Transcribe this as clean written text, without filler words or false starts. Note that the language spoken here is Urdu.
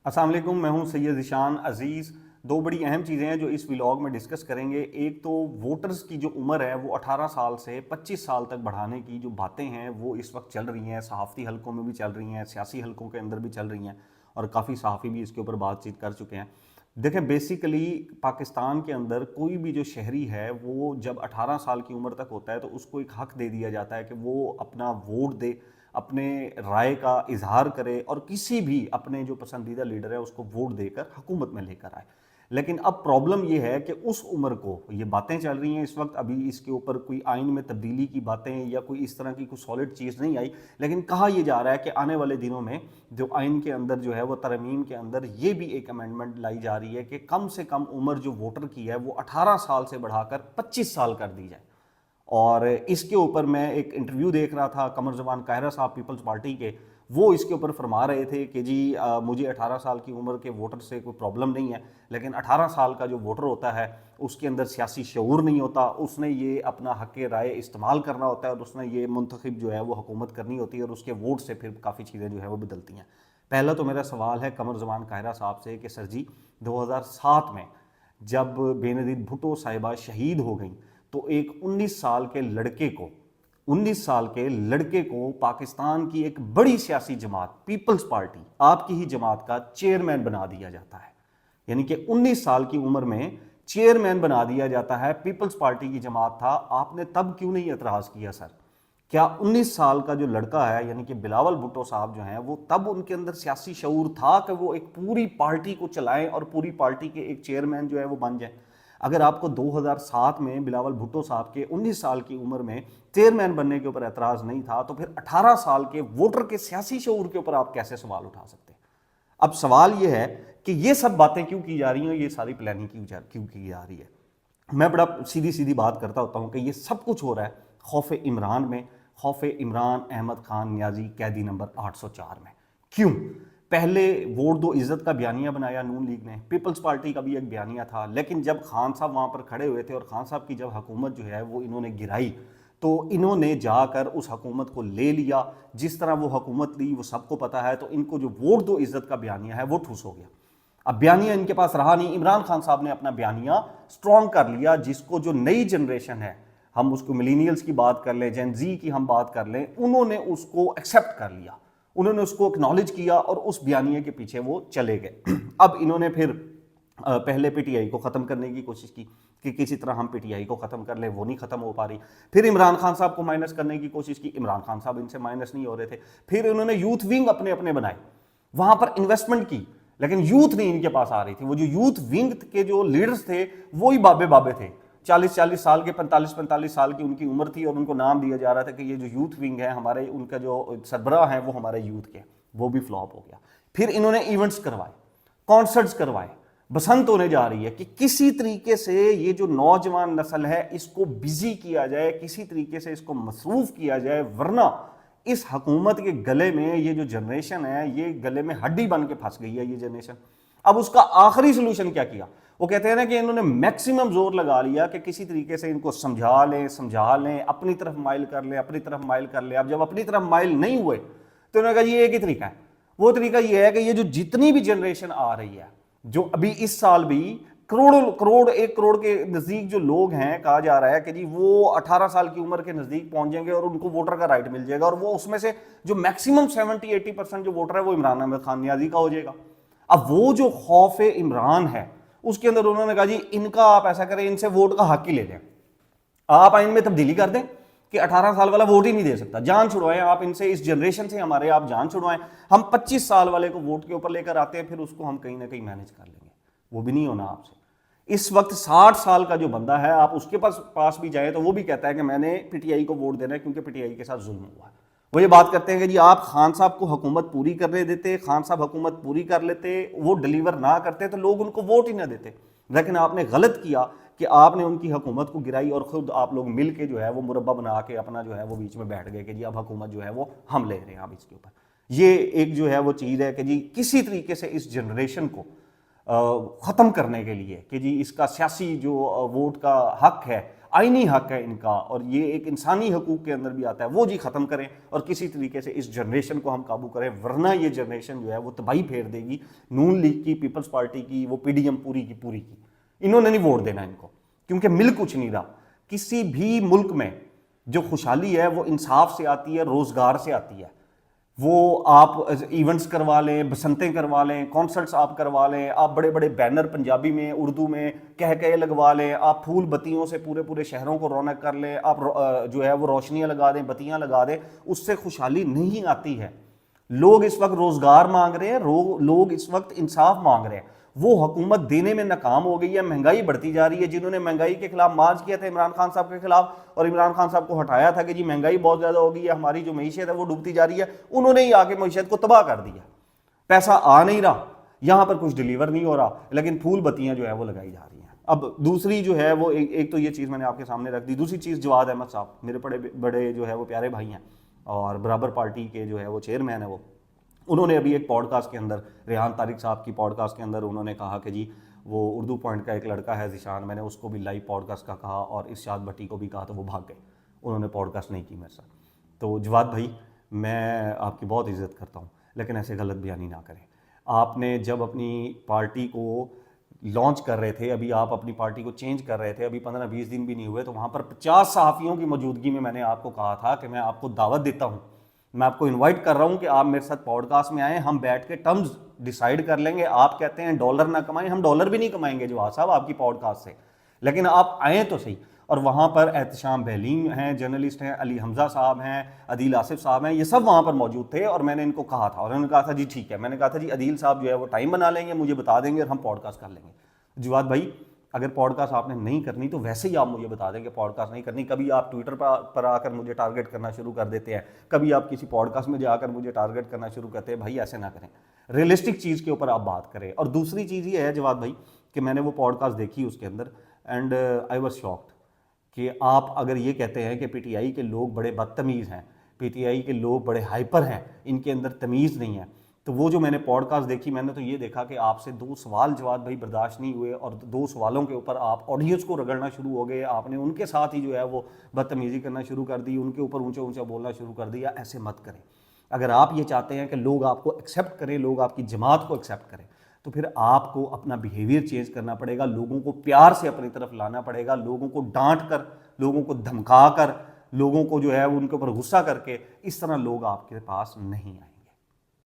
السلام علیکم، میں ہوں سید ذیشان عزیز۔ دو بڑی اہم چیزیں ہیں جو اس ولاگ میں ڈسکس کریں گے۔ ایک تو ووٹرز کی جو عمر ہے وہ 18 سال سے 25 سال تک بڑھانے کی جو باتیں ہیں وہ اس وقت چل رہی ہیں، صحافتی حلقوں میں بھی چل رہی ہیں، سیاسی حلقوں کے اندر بھی چل رہی ہیں، اور کافی صحافی بھی اس کے اوپر بات چیت کر چکے ہیں۔ دیکھیں، بیسیکلی پاکستان کے اندر کوئی بھی جو شہری ہے وہ جب 18 سال کی عمر تک ہوتا ہے تو اس کو ایک حق دے دیا جاتا ہے کہ وہ اپنا ووٹ دے، اپنے رائے کا اظہار کرے، اور کسی بھی اپنے جو پسندیدہ لیڈر ہے اس کو ووٹ دے کر حکومت میں لے کر آئے۔ لیکن اب پرابلم یہ ہے کہ اس عمر کو، یہ باتیں چل رہی ہیں اس وقت، ابھی اس کے اوپر کوئی آئین میں تبدیلی کی باتیں یا کوئی اس طرح کی کوئی سالڈ چیز نہیں آئی، لیکن کہا یہ جا رہا ہے کہ آنے والے دنوں میں جو آئین کے اندر جو ہے وہ ترمیم کے اندر یہ بھی ایک امینڈمنٹ لائی جا رہی ہے کہ کم سے کم عمر جو ووٹر کی ہے وہ 18 سال سے بڑھا کر 25 سال کر دی جائے۔ اور اس کے اوپر میں ایک انٹرویو دیکھ رہا تھا، قمر زمان قاہرہ صاحب پیپلز پارٹی کے، وہ اس کے اوپر فرما رہے تھے کہ جی مجھے 18 سال کی عمر کے ووٹر سے کوئی پرابلم نہیں ہے، لیکن 18 سال کا جو ووٹر ہوتا ہے اس کے اندر سیاسی شعور نہیں ہوتا، اس نے یہ اپنا حق رائے استعمال کرنا ہوتا ہے، اور اس نے یہ منتخب جو ہے وہ حکومت کرنی ہوتی ہے، اور اس کے ووٹ سے پھر کافی چیزیں جو ہے وہ بدلتی ہیں۔ پہلا تو میرا سوال ہے قمر زمان قاہرہ صاحب سے کہ سر جی 2007 میں جب بے نظیر بھٹو صاحبہ شہید ہو گئیں تو ایک 19 سال کے لڑکے کو پاکستان کی ایک بڑی سیاسی جماعت پیپلز پارٹی، آپ کی ہی جماعت کا چیئرمین بنا دیا جاتا ہے، یعنی کہ 19 سال کی عمر میں چیئرمین بنا دیا جاتا ہے۔ پیپلز پارٹی کی جماعت تھا، آپ نے تب کیوں نہیں اعتراض کیا سر؟ کیا 19 سال کا جو لڑکا ہے یعنی کہ بلاول بھٹو صاحب جو ہیں وہ تب ان کے اندر سیاسی شعور تھا کہ وہ ایک پوری پارٹی کو چلائیں اور پوری پارٹی کے ایک چیئرمین جو ہے وہ بن جائیں؟ اگر آپ کو 2007 میں بلاول بھٹو صاحب کے 19 سال کی عمر میں چیئرمین بننے کے اوپر اعتراض نہیں تھا تو پھر 18 سال کے ووٹر کے سیاسی شعور کے اوپر آپ کیسے سوال اٹھا سکتے ہیں؟ اب سوال یہ ہے کہ یہ سب باتیں کیوں کی جا رہی ہیں، یہ ساری پلاننگ کیوں کی جا رہی ہے؟ میں بڑا سیدھی بات کرتا ہوتا ہوں کہ یہ سب کچھ ہو رہا ہے خوف عمران میں، خوف عمران احمد خان نیازی قیدی نمبر 804 میں۔ کیوں؟ پہلے ووٹ دو عزت کا بیانیہ بنایا نون لیگ نے، پیپلز پارٹی کا بھی ایک بیانیہ تھا، لیکن جب خان صاحب وہاں پر کھڑے ہوئے تھے اور خان صاحب کی جب حکومت جو ہے وہ انہوں نے گرائی تو انہوں نے جا کر اس حکومت کو لے لیا، جس طرح وہ حکومت لی وہ سب کو پتہ ہے، تو ان کو جو ووٹ دو عزت کا بیانیہ ہے وہ ٹھوس ہو گیا۔ اب بیانیہ ان کے پاس رہا نہیں، عمران خان صاحب نے اپنا بیانیہ سٹرونگ کر لیا، جس کو جو نئی جنریشن ہے، ہم اس کو ملینیلز کی بات کر لیں، جین زی کی ہم بات کر لیں، انہوں نے اس کو ایکسیپٹ کر لیا، انہوں نے اس کو اکنالج کیا اور اس بیانیے کے پیچھے وہ چلے گئے۔ اب انہوں نے پھر پہلے پی ٹی آئی کو ختم کرنے کی کوشش کی کہ کسی طرح ہم پی ٹی آئی کو ختم کر لیں، وہ نہیں ختم ہو پا رہی۔ پھر عمران خان صاحب کو مائنس کرنے کی کوشش کی، عمران خان صاحب ان سے مائنس نہیں ہو رہے تھے۔ پھر انہوں نے یوتھ ونگ اپنے بنائے، وہاں پر انویسٹمنٹ کی، لیکن یوتھ نہیں ان کے پاس آ رہی تھی۔ وہ جو یوتھ ونگ کے جو لیڈرز تھے وہی بابے تھے، 40 سال کے، 45 سال کی ان کی عمر تھی، اور ان کو نام دیا جا رہا تھا کہ یہ جو یوتھ ونگ ہے ہمارے، ان کا جو سربراہ ہیں وہ ہمارے یوتھ کے، وہ بھی فلاپ ہو گیا۔ پھر انہوں نے ایونٹس کروائے، کانسرٹس کروائے، بسنت ہونے جا رہی ہے کہ کسی طریقے سے یہ جو نوجوان نسل ہے اس کو بزی کیا جائے، کسی طریقے سے اس کو مصروف کیا جائے، ورنہ اس حکومت کے گلے میں یہ جو جنریشن ہے یہ گلے میں ہڈی بن کے پھنس گئی ہے یہ جنریشن۔ اب اس کا آخری سلوشن کیا کیا؟ وہ کہتے ہیں نا کہ انہوں نے میکسیمم زور لگا لیا کہ کسی طریقے سے ان کو سمجھا لیں، اپنی طرف مائل کر لیں۔ اب جب اپنی طرف مائل نہیں ہوئے تو انہوں نے کہا یہ ایک ہی طریقہ ہے، وہ طریقہ یہ ہے کہ یہ جو جتنی بھی جنریشن آ رہی ہے، جو ابھی اس سال بھی ایک کروڑ کے نزدیک جو لوگ ہیں، کہا جا رہا ہے کہ جی وہ 18 سال کی عمر کے نزدیک پہنچ جائیں گے اور ان کو ووٹر کا رائٹ مل جائے گا، اور وہ اس میں سے جو میکسیمم 70-80% جو ووٹر ہے وہ عمران احمد خان نیازی کا ہو جائے گا۔ اب وہ جو خوف عمران ہے اس کے اندر انہوں نے کہا جی ان کا آپ ایسا کریں، ان سے ووٹ کا حق ہی لے لیں، آپ آئین میں تبدیلی کر دیں کہ 18 سال والا ووٹ ہی نہیں دے سکتا، جان چھڑوائیں آپ ان سے، اس جنریشن سے ہمارے آپ جان چھڑوائیں، ہم 25 سال والے کو ووٹ کے اوپر لے کر آتے ہیں، پھر اس کو ہم کہیں نہ کہیں مینج کر لیں گے۔ وہ بھی نہیں ہونا آپ سے۔ اس وقت 60 سال کا جو بندہ ہے آپ اس کے پاس بھی جائیں تو وہ بھی کہتا ہے کہ میں نے پی ٹی آئی کو ووٹ دینا ہے کیونکہ پی ٹی آئی کے ساتھ ظلم ہوا ہے۔ وہ یہ بات کرتے ہیں کہ جی آپ خان صاحب کو حکومت پوری کرنے دیتے، خان صاحب حکومت پوری کر لیتے، وہ ڈیلیور نہ کرتے تو لوگ ان کو ووٹ ہی نہ دیتے، لیکن آپ نے غلط کیا کہ آپ نے ان کی حکومت کو گرائی اور خود آپ لوگ مل کے جو ہے وہ مربع بنا کے اپنا جو ہے وہ بیچ میں بیٹھ گئے کہ جی اب حکومت جو ہے وہ ہم لے رہے ہیں اب اس کے اوپر۔ یہ ایک جو ہے وہ چیز ہے کہ جی کسی طریقے سے اس جنریشن کو ختم کرنے کے لیے کہ جی اس کا سیاسی جو ووٹ کا حق ہے آئینی حق ہے ان کا، اور یہ ایک انسانی حقوق کے اندر بھی آتا ہے، وہ جی ختم کریں اور کسی طریقے سے اس جنریشن کو ہم قابو کریں، ورنہ یہ جنریشن جو ہے وہ تباہی پھیر دے گی نون لیگ کی، پیپلز پارٹی کی، وہ پی ڈی ایم پوری کی پوری کی۔ انہوں نے نہیں ووٹ دینا ان کو، کیونکہ مل کچھ نہیں رہا۔ کسی بھی ملک میں جو خوشحالی ہے وہ انصاف سے آتی ہے، روزگار سے آتی ہے۔ وہ آپ ایونٹس کروا لیں، بسنتیں کروا لیں، کانسرٹس آپ کروا لیں، آپ بڑے بڑے بینر پنجابی میں، اردو میں کہہ لگوا لیں، آپ پھول بتیوں سے پورے پورے شہروں کو رونق کر لیں، آپ جو ہے وہ روشنیاں لگا دیں، بتیاں لگا دیں، اس سے خوشحالی نہیں آتی ہے۔ لوگ اس وقت روزگار مانگ رہے ہیں، لوگ اس وقت انصاف مانگ رہے ہیں۔ وہ حکومت دینے میں ناکام ہو گئی ہے، مہنگائی بڑھتی جا رہی ہے۔ جنہوں نے مہنگائی کے خلاف مارچ کیا تھا عمران خان صاحب کے خلاف، اور عمران خان صاحب کو ہٹایا تھا کہ جی مہنگائی بہت زیادہ ہو گئی ہے، ہماری جو معیشت ہے وہ ڈوبتی جا رہی ہے، انہوں نے ہی آ کے معیشت کو تباہ کر دیا۔ پیسہ آ نہیں رہا، یہاں پر کچھ ڈیلیور نہیں ہو رہا، لیکن پھول بتیاں جو ہے وہ لگائی جا رہی ہیں۔ اب دوسری جو ہے وہ ایک تو یہ چیز میں نے آپ کے سامنے رکھ دی، دوسری چیز جواد احمد صاحب میرے بڑے جو ہے وہ پیارے بھائی ہیں، اور برابر پارٹی کے جو ہے وہ چیئرمین ہیں، وہ انہوں نے ابھی ایک پوڈ کاسٹ کے اندر، ریحان طارق صاحب کی پوڈ کاسٹ کے اندر انہوں نے کہا کہ جی وہ اردو پوائنٹ کا ایک لڑکا ہے ذیشان، میں نے اس کو بھی لائیو پوڈ کاسٹ کا کہا اور ارشاد بھٹی کو بھی کہا تو وہ بھاگ گئے، انہوں نے پوڈ کاسٹ نہیں کی میرے ساتھ۔ تو جواد بھائی میں آپ کی بہت عزت کرتا ہوں، لیکن ایسے غلط بیانی نہ کریں۔ آپ نے جب اپنی پارٹی کو لانچ کر رہے تھے، ابھی آپ اپنی پارٹی کو چینج کر رہے تھے، ابھی 15-20 دن بھی نہیں ہوئے، تو وہاں پر 50 صحافیوں کی موجودگی میں نے آپ کو کہا تھا کہ میں آپ کو دعوت دیتا ہوں، میں آپ کو انوائٹ کر رہا ہوں کہ آپ میرے ساتھ پوڈ کاسٹ میں آئیں، ہم بیٹھ کے ٹرمز ڈیسائیڈ کر لیں گے۔ آپ کہتے ہیں ڈالر نہ کمائیں، ہم ڈالر بھی نہیں کمائیں گے جواد صاحب آپ کی پوڈ کاسٹ سے، لیکن آپ آئیں تو صحیح۔ اور وہاں پر احتشام بہلیم ہیں، جرنلسٹ ہیں، علی حمزہ صاحب ہیں، عدیل آصف صاحب ہیں، یہ سب وہاں پر موجود تھے، اور میں نے ان کو کہا تھا، اور انہوں نے کہا تھا جی ٹھیک ہے۔ میں نے کہا تھا جی عدیل صاحب جو ہے وہ ٹائم بنا لیں گے، مجھے بتا دیں گے اور ہم پوڈ کاسٹ کر لیں گے۔ جواد بھائی اگر پوڈ کاسٹ آپ نے نہیں کرنی تو ویسے ہی آپ مجھے بتا دیں کہ پوڈ کاسٹ نہیں کرنی۔ کبھی آپ ٹویٹر پر آ کر مجھے ٹارگٹ کرنا شروع کر دیتے ہیں، کبھی آپ کسی پوڈ کاسٹ میں جا کر مجھے ٹارگٹ کرنا شروع کرتے ہیں۔ بھائی ایسے نہ کریں، ریئلسٹک چیز کے اوپر آپ بات کریں۔ اور دوسری چیز یہ ہے جواد بھائی کہ میں نے وہ پوڈ کاسٹ دیکھی اس کے اندر، اینڈ آئی واز شاکڈ کہ آپ اگر یہ کہتے ہیں کہ پی ٹی آئی کے لوگ بڑے بدتمیز ہیں، پی ٹی آئی کے لوگ بڑے ہائپر ہیں، ان کے اندر تمیز نہیں ہے، تو وہ جو میں نے پوڈ کاسٹ دیکھی، میں نے تو یہ دیکھا کہ آپ سے 2 سوال جواد بھائی برداشت نہیں ہوئے، اور 2 سوالوں کے اوپر آپ آڈینس کو رگڑنا شروع ہو گئے، آپ نے ان کے ساتھ ہی جو ہے وہ بدتمیزی کرنا شروع کر دی، ان کے اوپر اونچا اونچا بولنا شروع کر دیا۔ ایسے مت کریں۔ اگر آپ یہ چاہتے ہیں کہ لوگ آپ کو ایکسیپٹ کریں، لوگ آپ کی جماعت کو ایکسیپٹ کریں، تو پھر آپ کو اپنا بیہیویئر چینج کرنا پڑے گا، لوگوں کو پیار سے اپنی طرف لانا پڑے گا، لوگوں کو ڈانٹ کر، لوگوں کو دھمکا کر، لوگوں کو جو ہے ان کے اوپر غصہ کر کے اس طرح لوگ آپ کے پاس نہیں آئیں۔